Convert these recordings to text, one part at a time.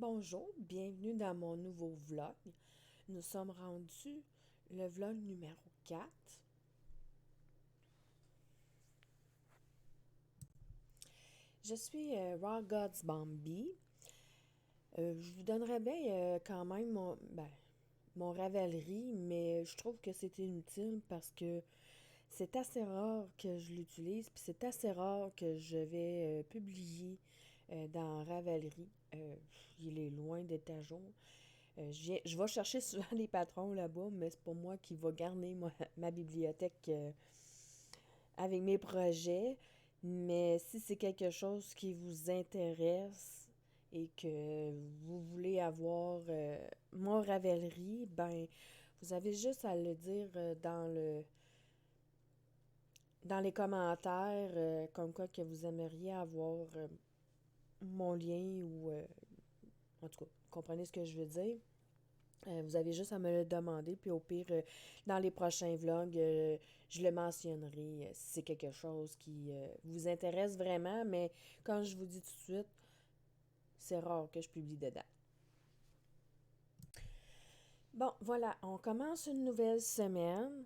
Bonjour, bienvenue dans mon nouveau vlog. Nous sommes rendus le vlog numéro 4. Je suis Raw Gods Bambi. Je vous donnerais bien quand même mon Ravelry, mais je trouve que c'est inutile parce que c'est assez rare que je l'utilise, puis c'est assez rare que je vais publier dans Ravelry. Il est loin d'être à jour. Je vais chercher souvent les patrons là-bas, mais c'est pas moi qui va garder ma bibliothèque avec mes projets. Mais si c'est quelque chose qui vous intéresse et que vous voulez avoir mon Ravelry, ben vous avez juste à le dire dans les commentaires, comme quoi que vous aimeriez avoir mon lien ou en tout cas, vous comprenez ce que je veux dire. Vous avez juste à me le demander, puis au pire, dans les prochains vlogs, je le mentionnerai si c'est quelque chose qui vous intéresse vraiment, mais comme je vous dis tout de suite, c'est rare que je publie dedans. Bon, voilà, on commence une nouvelle semaine.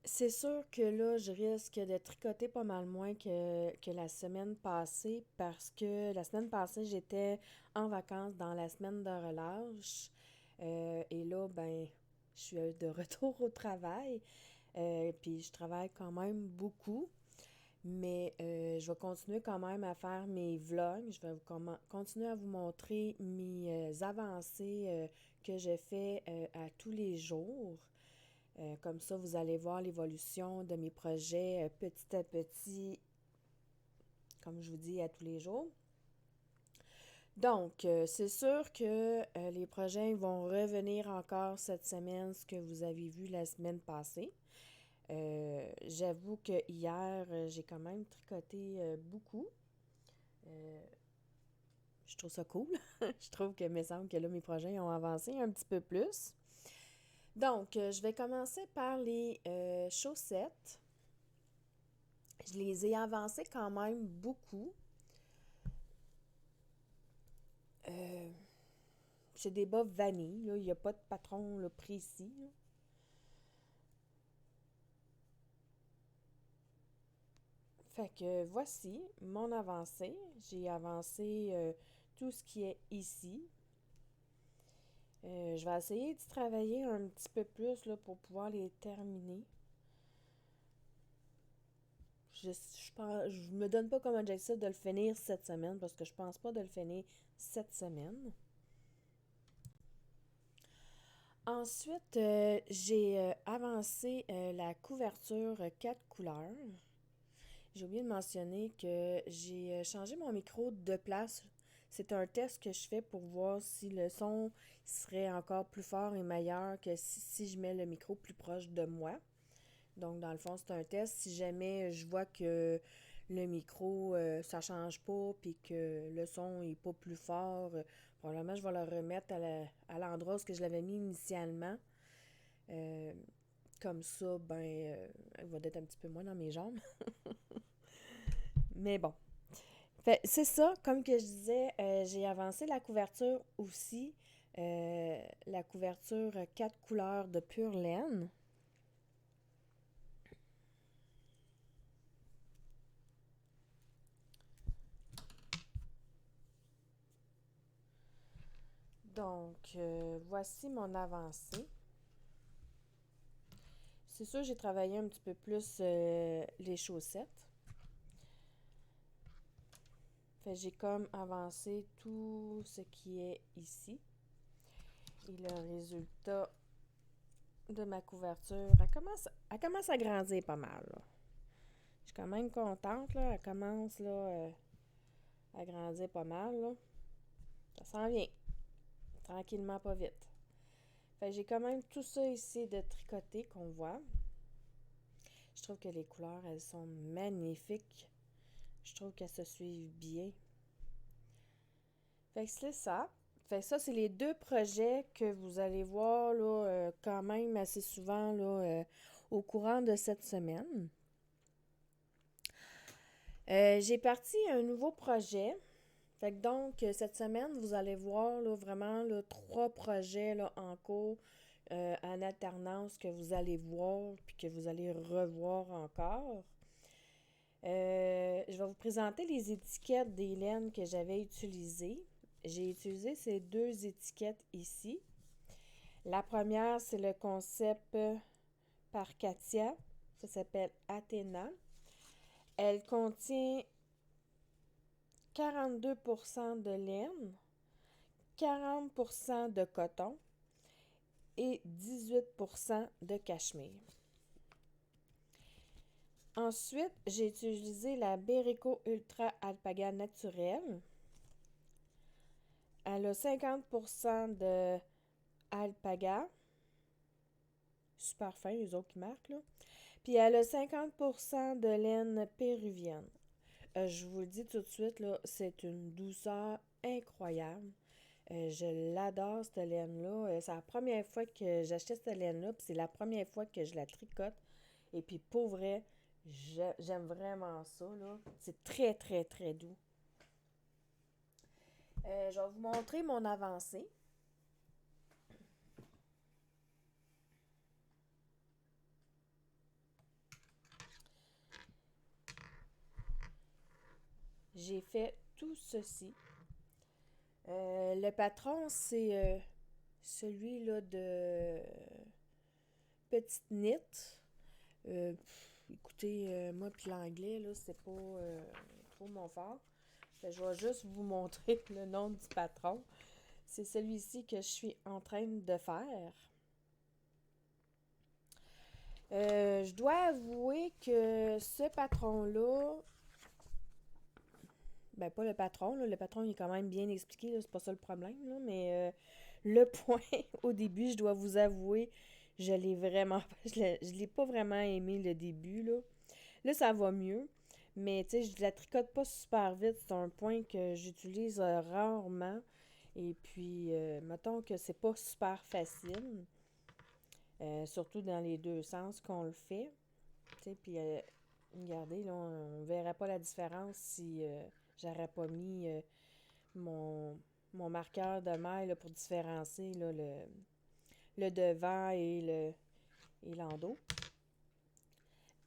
C'est sûr que là, je risque de tricoter pas mal moins que la semaine passée parce que la semaine passée, j'étais en vacances dans la semaine de relâche. Et là, ben, je suis de retour au travail. Puis je travaille quand même beaucoup. Mais je vais continuer quand même à faire mes vlogs. Je vais continuer à vous montrer mes avancées que je fais à tous les jours. Comme ça, vous allez voir l'évolution de mes projets petit à petit, comme je vous dis, à tous les jours. Donc, c'est sûr que les projets vont revenir encore cette semaine, ce que vous avez vu la semaine passée. J'avoue que hier, j'ai quand même tricoté beaucoup. Je trouve ça cool. Je trouve que, il me semble que là, mes projets ont avancé un petit peu plus. Donc, je vais commencer par les chaussettes. Je les ai avancées quand même beaucoup. Euh, c'est des bas vanille, là. Il n'y a pas de patron là, précis, là. Fait que voici mon avancée. J'ai avancé tout ce qui est ici. Je vais essayer d'y travailler un petit peu plus là, pour pouvoir les terminer. Je me donne pas comme objectif de le finir cette semaine parce que je pense pas de le finir cette semaine. Ensuite, j'ai avancé la couverture 4 couleurs. J'ai oublié de mentionner que j'ai changé mon micro de place. C'est un test que je fais pour voir si le son serait encore plus fort et meilleur que si je mets le micro plus proche de moi. Donc, dans le fond, c'est un test. Si jamais je vois que le micro, ça change pas, puis que le son est pas plus fort, probablement je vais le remettre à l'endroit où je l'avais mis initialement. Euh, Comme ça, ben, il va être un petit peu moins dans mes jambes. Mais bon. C'est ça, comme que je disais, j'ai avancé la couverture aussi. La couverture 4 couleurs de pure laine. Donc, voici mon avancée. C'est sûr, j'ai travaillé un petit peu plus les chaussettes. Fait j'ai comme avancé tout ce qui est ici. Et le résultat de ma couverture, elle commence à grandir pas mal, là. Je suis quand même contente, là. Elle commence, là, à grandir pas mal, là. Ça s'en vient. Tranquillement, pas vite. Fait j'ai quand même tout ça ici de tricoter qu'on voit. Je trouve que les couleurs, elles sont magnifiques. Je trouve qu'elles se suivent bien. Fait que c'est ça. Fait que ça, c'est les deux projets que vous allez voir là, quand même assez souvent là, au courant de cette semaine. J'ai parti un nouveau projet. Fait que donc, cette semaine, vous allez voir là, vraiment là, 3 projets là, en cours en alternance que vous allez voir puis que vous allez revoir encore. Je vais vous présenter les étiquettes des laines que j'avais utilisées. J'ai utilisé ces 2 étiquettes ici. La première, c'est le concept par Katia. Ça s'appelle Athéna. Elle contient 42% de laine, 40% de coton et 18% de cachemire. Ensuite, j'ai utilisé la Berico Ultra Alpaga naturelle. Elle a 50% de alpaga. Super fin, les autres qui marquent, là. Puis elle a 50% de laine péruvienne. Je vous le dis tout de suite, là, c'est une douceur incroyable. Je l'adore, cette laine-là. C'est la première fois que j'achète cette laine-là, puis c'est la première fois que je la tricote. Et puis, pour vrai, j'aime vraiment ça, là. C'est très, très, très doux. Je vais vous montrer mon avancée. J'ai fait tout ceci. Le patron, c'est celui-là de Petite Knit. Écoutez, moi puis l'anglais, là, c'est pas trop mon fort. Je vais juste vous montrer le nom du patron. C'est celui-ci que je suis en train de faire. Je dois avouer que ce patron-là, ben pas le patron, là, le patron il est quand même bien expliqué, là, c'est pas ça le problème, là, mais le point au début, je dois vous avouer, je l'ai vraiment, je l'ai pas vraiment aimé le début, là. Là, ça va mieux, mais tu sais, je la tricote pas super vite, c'est un point que j'utilise rarement, et puis, mettons que c'est pas super facile, surtout dans les deux sens qu'on le fait, tu sais, puis regardez, là, on verrait pas la différence si j'aurais pas mis mon, mon marqueur de maille là, pour différencier là, le devant et l'endos.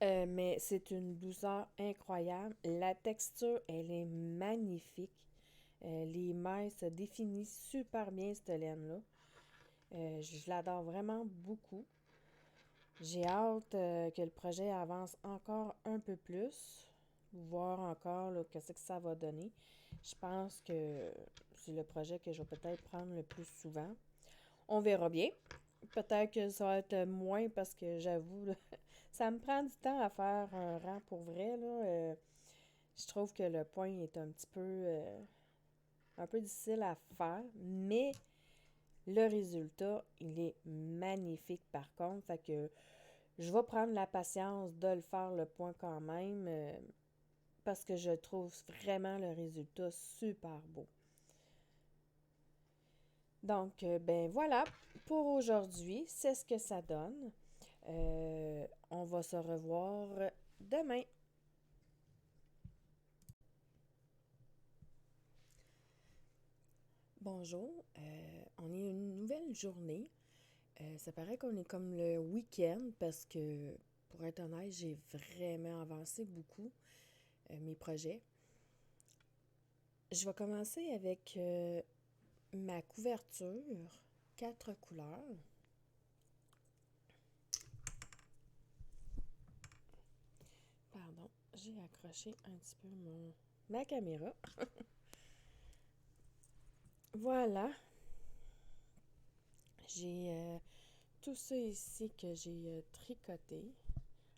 Mais c'est une douceur incroyable. La texture, elle est magnifique. Les mailles se définissent super bien, cette laine-là. Je l'adore vraiment beaucoup. J'ai hâte que le projet avance encore un peu plus, voir encore là, qu'est-ce que ça va donner. Je pense que c'est le projet que je vais peut-être prendre le plus souvent. On verra bien. Peut-être que ça va être moins parce que j'avoue, là, ça me prend du temps à faire un rang pour vrai. Là. Je trouve que le point est un peu difficile à faire, mais le résultat, il est magnifique par contre. Fait que je vais prendre la patience de le faire le point quand même parce que je trouve vraiment le résultat super beau. Donc, ben voilà, pour aujourd'hui, c'est ce que ça donne. On va se revoir demain. Bonjour, on est une nouvelle journée. Ça paraît qu'on est comme le week-end parce que, pour être honnête, j'ai vraiment avancé beaucoup mes projets. Je vais commencer avec ma couverture, 4 couleurs. Pardon, j'ai accroché un petit peu ma caméra. Voilà, j'ai tout ça ici que j'ai tricoté.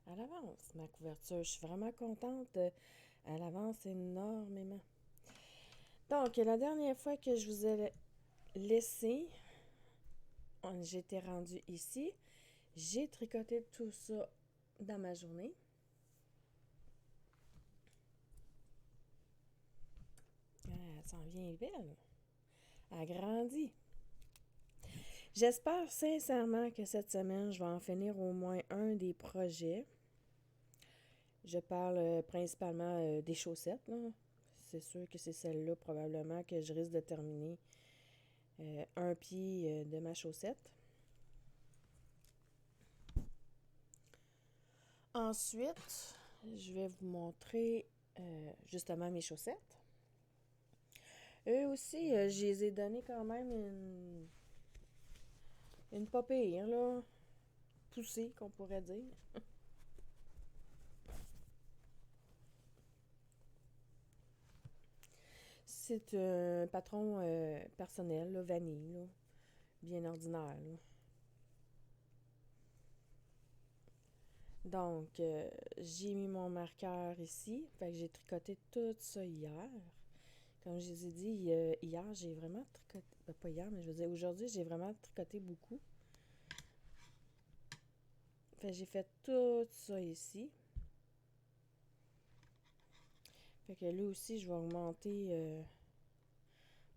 Elle avance, ma couverture. Je suis vraiment contente. Elle avance énormément. Donc, la dernière fois que je vous ai laissé, j'étais rendue ici. J'ai tricoté tout ça dans ma journée. Elle s'en vient belle. Elle grandit. J'espère sincèrement que cette semaine, je vais en finir au moins un des projets. Je parle principalement des chaussettes, là. c'est sûr que c'est celle-là probablement que je risque de terminer un pied de ma chaussette. Ensuite, je vais vous montrer justement mes chaussettes. Eux aussi, je les ai donné quand même une pas pire, là, poussée, qu'on pourrait dire. C'est un patron personnel, là, vanille, là, bien ordinaire, là. Donc, j'ai mis mon marqueur ici. Fait que j'ai tricoté tout ça hier. Comme je vous ai dit, hier, j'ai vraiment tricoté. Ben, pas hier, mais je veux dire, aujourd'hui, j'ai vraiment tricoté beaucoup. Fait que j'ai fait tout ça ici. Fait que là aussi, je vais augmenter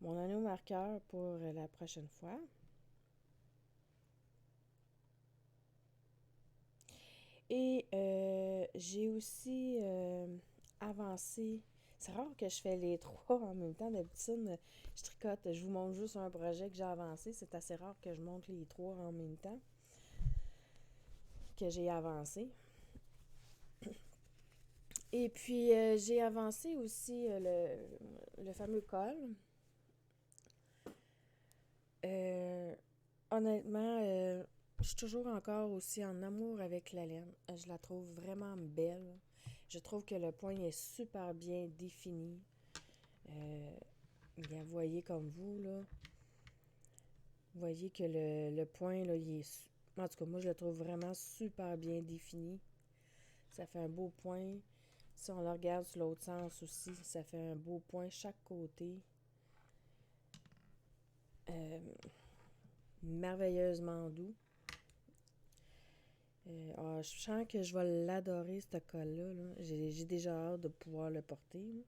mon anneau marqueur pour la prochaine fois. Et j'ai aussi avancé. C'est rare que je fais les trois en même temps. D'habitude, je tricote. Je vous montre juste un projet que j'ai avancé. C'est assez rare que je montre les trois en même temps que j'ai avancé. Et puis, j'ai avancé aussi le fameux col. Honnêtement, je suis toujours encore aussi en amour avec la laine. Je la trouve vraiment belle. Je trouve que le point est super bien défini. Vous voyez comme vous, là. Vous voyez que le point, là, il est... En tout cas, moi, je le trouve vraiment super bien défini. Ça fait un beau point. Si on le regarde sur l'autre sens aussi, ça fait un beau point chaque côté. Merveilleusement doux. Je sens que je vais l'adorer, ce col-là. Là. J'ai déjà hâte de pouvoir le porter. Là.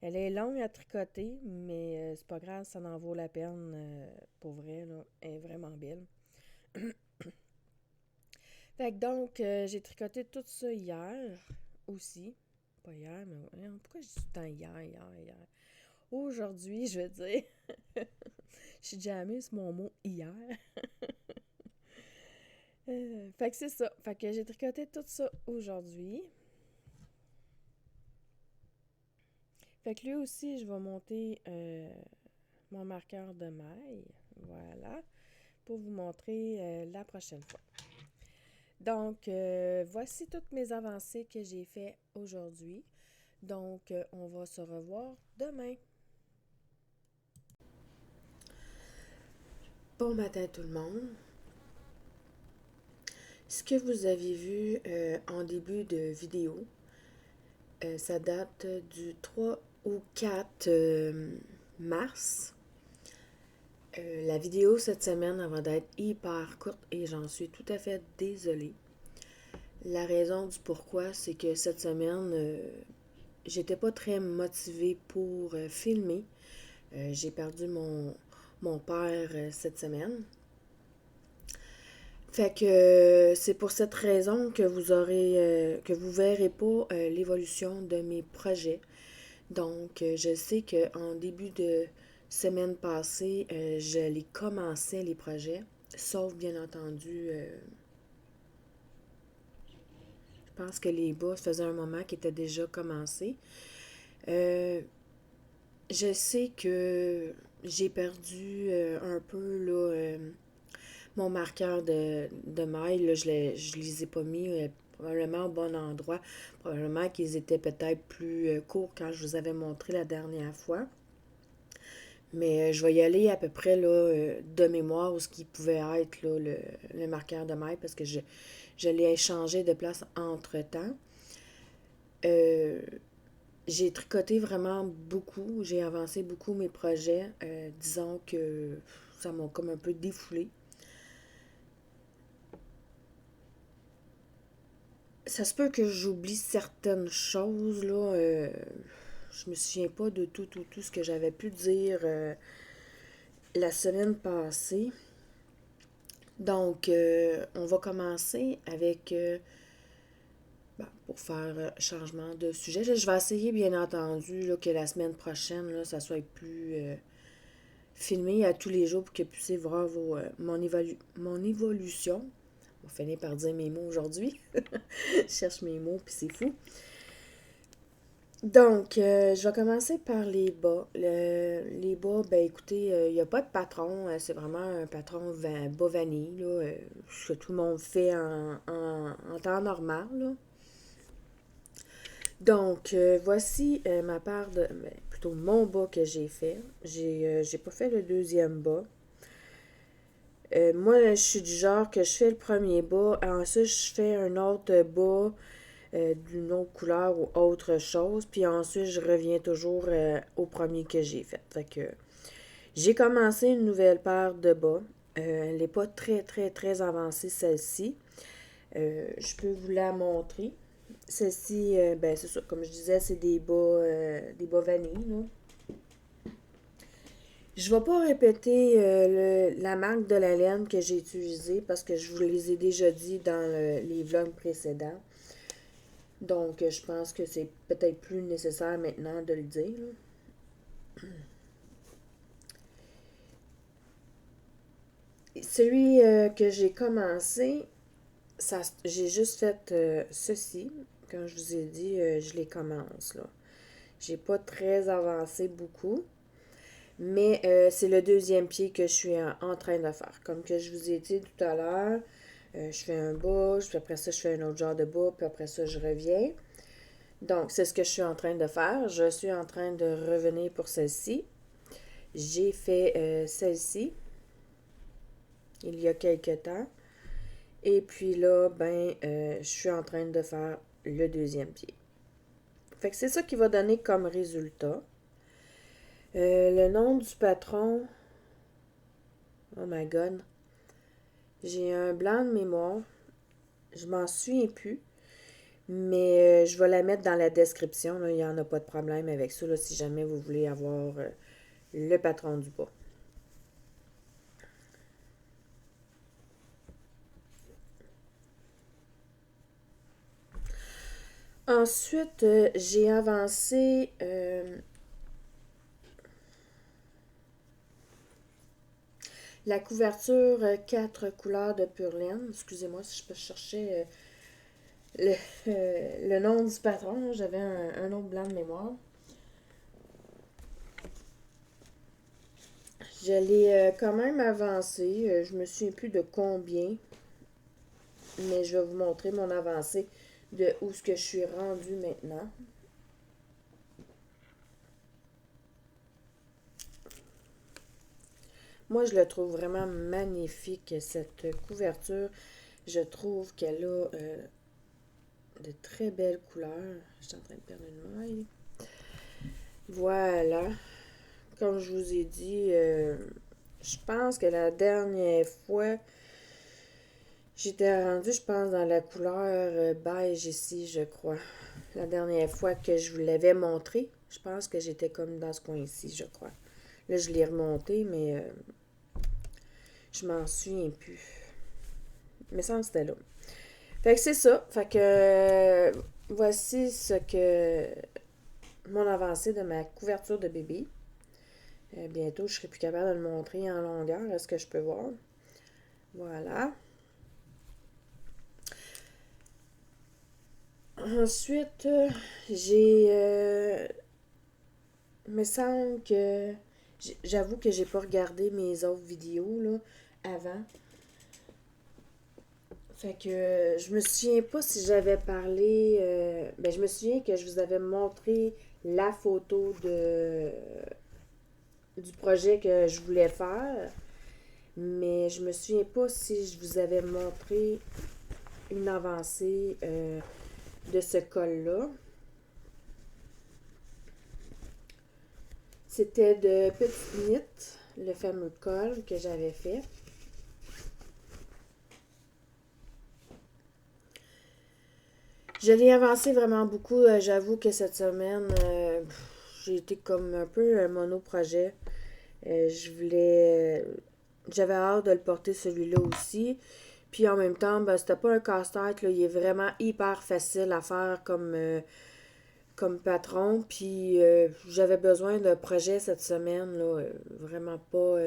Elle est longue à tricoter, mais c'est pas grave, ça en vaut la peine. Pour vrai, là. Elle est vraiment belle. Fait que donc, j'ai tricoté tout ça hier aussi. Pas hier, mais pourquoi je dis tout le temps hier? Aujourd'hui, je veux dire. Je suis jammée sur mon mot hier. Fait que c'est ça. Fait que j'ai tricoté tout ça aujourd'hui. Fait que lui aussi, je vais monter mon marqueur de maille. Voilà. Pour vous montrer la prochaine fois. Donc, voici toutes mes avancées que j'ai fait aujourd'hui. Donc, on va se revoir demain. Bon matin tout le monde. Ce que vous avez vu en début de vidéo, ça date du 3 au 4 mars. La vidéo cette semaine elle va d'être hyper courte et j'en suis tout à fait désolée. La raison du pourquoi, c'est que cette semaine, j'étais pas très motivée pour filmer. J'ai perdu mon père cette semaine. Fait que c'est pour cette raison que que vous verrez pas l'évolution de mes projets. Donc, je sais qu'en début de semaine passée, je les commençais les projets, sauf bien entendu, je pense que les bas faisaient un moment qui était déjà commencé. Je sais que j'ai perdu un peu là, mon marqueur de maille. Là, je les ai pas mis probablement au bon endroit. Probablement qu'ils étaient peut-être plus courts quand je vous avais montré la dernière fois. Mais je vais y aller à peu près là, de mémoire où ce qui pouvait être là, le marqueur de maille parce que je l'ai échangé de place entre-temps. J'ai tricoté vraiment beaucoup, j'ai avancé beaucoup mes projets. Disons que ça m'a comme un peu défoulé. Ça se peut que j'oublie certaines choses, là. Je me souviens pas de tout ce que j'avais pu dire la semaine passée. Donc, on va commencer avec pour faire changement de sujet. Là, je vais essayer, bien entendu, là, que la semaine prochaine, là, ça soit plus filmé à tous les jours pour que vous puissiez voir mon évolution. On va finir par dire mes mots aujourd'hui. Je cherche mes mots, puis c'est fou. Donc, je vais commencer par les bas. Les bas, ben écoutez, il n'y a pas de patron. C'est vraiment un patron bas vanille, là, ce que tout le monde fait en temps normal, là. Donc, voici ma part de, ben, plutôt mon bas que j'ai fait. J'ai pas fait le deuxième bas. Moi, je suis du genre que je fais le premier bas, ensuite je fais un autre bas d'une autre couleur ou autre chose, puis ensuite je reviens toujours au premier que j'ai fait. Fait que j'ai commencé une nouvelle paire de bas. Elle n'est pas très, très, très avancée, celle-ci. Je peux vous la montrer. Celle-ci, ben c'est ça, comme je disais, c'est des bas vanille, là. Je ne vais pas répéter la marque de la laine que j'ai utilisée parce que je vous les ai déjà dit dans les vlogs précédents. Donc, je pense que c'est peut-être plus nécessaire maintenant de le dire, là. Celui que j'ai commencé, j'ai juste fait ceci. Comme je vous ai dit, je les commence, là. J'ai pas très avancé beaucoup. Mais c'est le deuxième pied que je suis en train de faire. Comme que je vous ai dit tout à l'heure, je fais un bas, puis après ça, je fais un autre genre de bas, puis après ça, je reviens. Donc, c'est ce que je suis en train de faire. Je suis en train de revenir pour celle-ci. J'ai fait celle-ci il y a quelques temps. Et puis là, ben, je suis en train de faire le deuxième pied. Fait que c'est ça qui va donner comme résultat. Le nom du patron, oh my god, j'ai un blanc de mémoire. Je m'en souviens plus. Mais je vais la mettre dans la description. Là. Il n'y en a pas de problème avec ça là, si jamais vous voulez avoir le patron du bas. Ensuite, j'ai avancé la couverture 4 couleurs de pure laine. Excusez-moi si je peux chercher le nom du patron. J'avais un autre blanc de mémoire. Je l'ai quand même avancé. Je me souviens plus de combien. Mais je vais vous montrer mon avancée de où ce que je suis rendue maintenant. Moi, je le trouve vraiment magnifique, cette couverture. Je trouve qu'elle a de très belles couleurs. Je suis en train de perdre une maille. Voilà. Comme je vous ai dit, je pense que la dernière fois, j'étais rendue, je pense, dans la couleur beige ici, je crois. La dernière fois que je vous l'avais montré, je pense que j'étais comme dans ce coin-ci, je crois. Là, je l'ai remonté, mais je m'en souviens plus. Mais ça, c'était là. Fait que c'est ça. Fait que voici ce que mon avancée de ma couverture de bébé. Bientôt, je serai plus capable de le montrer en longueur. Est-ce que je peux voir? Voilà. Ensuite, j'ai... me semble que... J'avoue que j'ai pas regardé mes autres vidéos, là, avant. Fait que je me souviens pas si j'avais parlé... ben, je me souviens que je vous avais montré la photo du projet que je voulais faire. Mais je me souviens pas si je vous avais montré une avancée de ce col-là. C'était de Petite Knit, le fameux col que j'avais fait. Je l'ai avancé vraiment beaucoup. J'avoue que cette semaine, j'ai été comme un peu un monoprojet. Je voulais... J'avais hâte de le porter celui-là aussi. Puis en même temps, ben, c'était pas un casse-tête, là. Il est vraiment hyper facile à faire comme patron. Puis j'avais besoin d'un projet cette semaine, là. Vraiment pas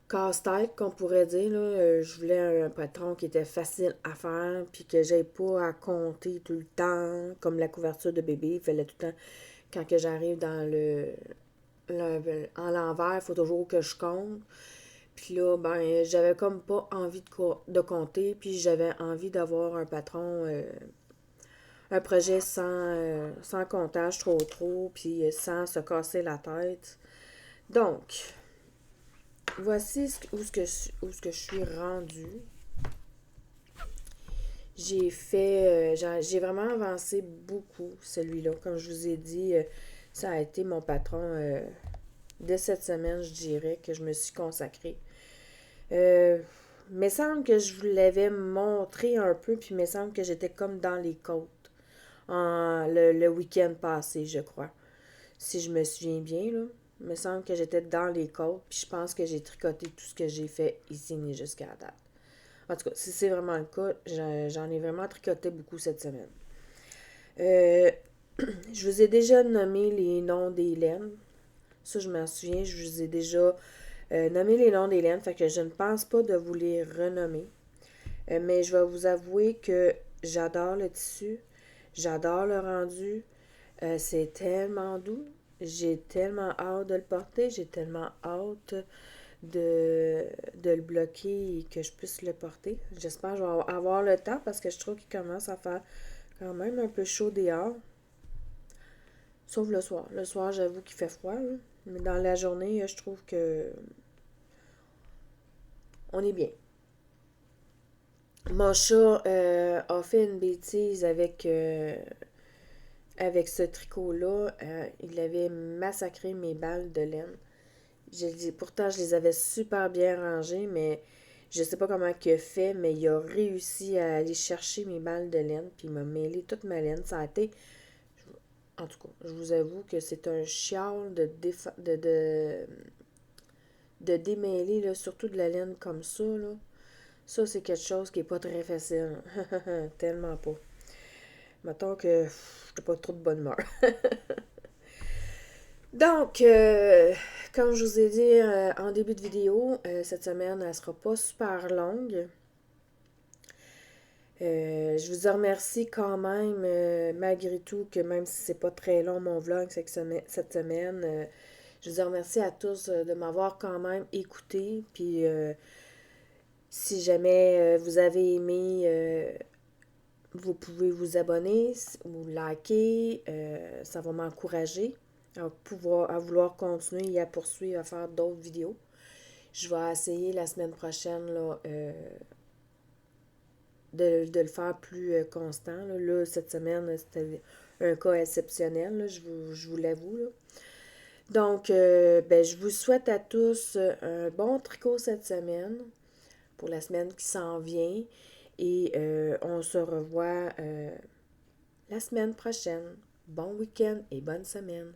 casse-tête, qu'on pourrait dire, là. Je voulais un patron qui était facile à faire, puis que j'aie pas à compter tout le temps, comme la couverture de bébé. Il fallait tout le temps, quand que j'arrive dans en l'envers, il faut toujours que je compte. Puis là, ben, j'avais comme pas envie de compter, puis j'avais envie d'avoir un patron, un projet sans comptage trop, puis sans se casser la tête. Donc, voici où ce que je suis rendue. J'ai vraiment avancé beaucoup, celui-là. Comme je vous ai dit, ça a été mon patron de cette semaine, je dirais, que je me suis consacrée. Me semble que je vous l'avais montré un peu, puis me semble que j'étais comme dans les côtes le week-end passé, je crois. Si je me souviens bien, là. Me semble que j'étais dans les côtes, puis je pense que j'ai tricoté tout ce que j'ai fait ici jusqu'à la date. En tout cas, si c'est vraiment le cas, j'en ai vraiment tricoté beaucoup cette semaine. Euh, je vous ai déjà nommé les noms des laines. Ça, je m'en souviens, je vous ai déjà nommé les noms des laines, fait que je ne pense pas de vous les renommer. Mais je vais vous avouer que j'adore le tissu, j'adore le rendu. C'est tellement doux. J'ai tellement hâte de le porter, j'ai tellement hâte de le bloquer et que je puisse le porter. J'espère que je vais avoir le temps parce que je trouve qu'il commence à faire quand même un peu chaud dehors. Sauf le soir. Le soir, j'avoue qu'il fait froid, là. Mais dans la journée, je trouve que on est bien. Mon chat a fait une bêtise avec ce tricot-là. Il avait massacré mes balles de laine. Pourtant, je les avais super bien rangées, mais je sais pas comment il a fait, mais il a réussi à aller chercher mes balles de laine, puis il m'a mêlé toute ma laine. Ça a été, en tout cas, je vous avoue que c'est un chial de démêler, là, surtout de la laine comme ça, là. Ça, c'est quelque chose qui est pas très facile. Tellement pas. Mettons que j'ai pas trop de bonne humeur. Donc, comme je vous ai dit en début de vidéo, cette semaine, elle sera pas super longue. Je vous remercie quand même, malgré tout, que même si c'est pas très long mon vlog cette semaine, je vous remercie à tous de m'avoir quand même écouté. Puis, si jamais vous avez aimé, vous pouvez vous abonner ou liker. Ça va m'encourager à vouloir continuer et à poursuivre à faire d'autres vidéos. Je vais essayer la semaine prochaine là, de le faire plus constant. Là, cette semaine, c'était un cas exceptionnel, là, je vous l'avoue. Là. Donc, ben, je vous souhaite à tous un bon tricot cette semaine, pour la semaine qui s'en vient. Et on se revoit la semaine prochaine. Bon week-end et bonne semaine.